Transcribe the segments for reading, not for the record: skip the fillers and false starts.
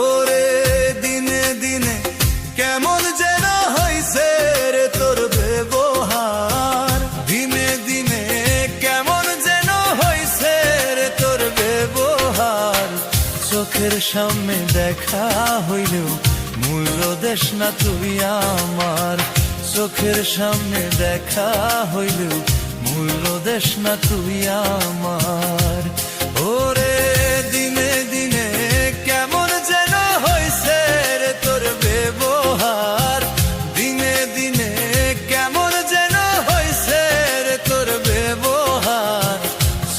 ওরে দিনে দিনে কেমন যেন হইছে রে তোর ব্যবহার, দিনে দিনে কেমন যেন হইছে রে তোর ব্যবহার। চোখের সামনে দেখা হইলেও মূল্য দেশ না তুই আমার, চোখের সামনে দেখা হইলেও মূল্য দেশ না তুই আমার। ওরে দিনে দিনে কেমন যেন হইছে রে তোর ব্যবহার, দিনে দিনে কেমন যেন হইছে রে তোর ব্যবহার।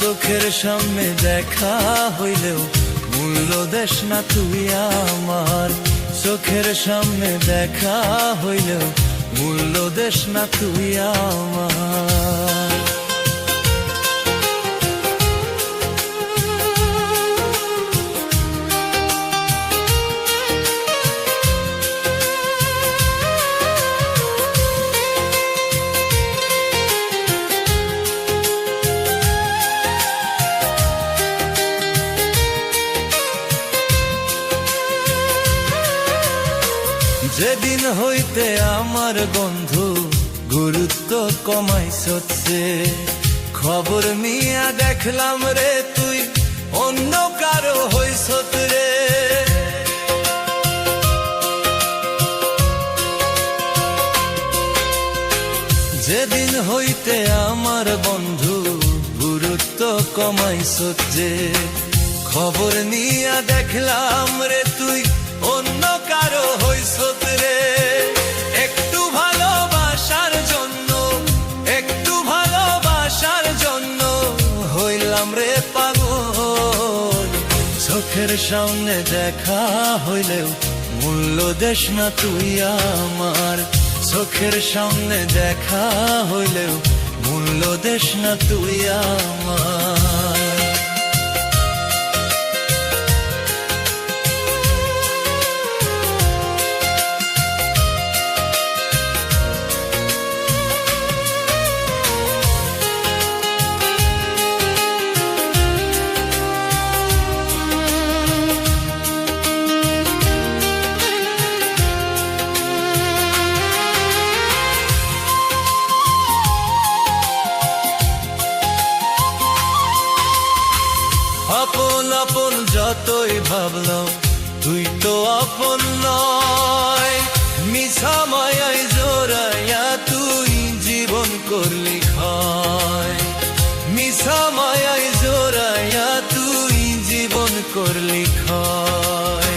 চোখের সামনে দেখা হইলেও মূল্য দেশ না তুই আমার, চোখের সামনে দেখা হইলেও মূল্য দেশ না তুই আমার। যেদিন হইতে আমার বন্ধু গুরুত্ব কমাইছে, খবর নিয়া দেখলাম রে তুই অন্য কারো হইছ রে। যেদিন হইতে আমার বন্ধু গুরুত্ব কমাইছে, খবর নিয়া দেখলাম রে তুই অন্য কারো হইছ রে। একটু ভালোবাসার জন্য, একটু ভালোবাসার জন্য হইলাম রে পাগল। চোখের সামনে দেখা হইলেও মূল্য দেশ না তুই আমার, চোখের সামনে দেখা হইলেও মূল্য দেশ না তুই আমার। আপন আপন যতই ভাবলাম তুই তো আপন নয়, মিছা মায়ায় জোড়াইয়া তুই জীবন করলি ক্ষয়, মিছা মায়ায় জোড়াইয়া তুই জীবন করলি ক্ষয়।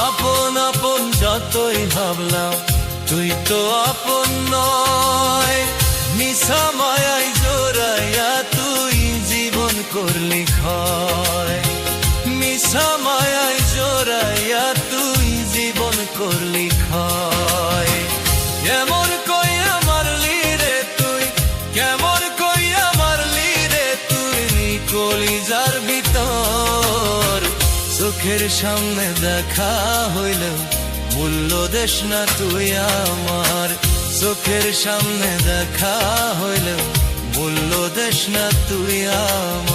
আপন আপন যতই ভাবলাম তুই তো আপন নয়, মিছা মায়ায় জোড়াইয়া তুই জীবন করলি ক্ষয়, মিছা মায়ায় জোড়াইয়া তুই জীবন করলি ক্ষয়। কেমন কইয়া মারলি রে তুই, কেমন কইয়া মারলি রে তুই কলিজার ভিতর। চোখের সামনে দেখা হইলেও মূল্য দেশ না তুই আমার, চোখের সামনে দেখা হইলেও মূল্য দেশ না তুই আমার।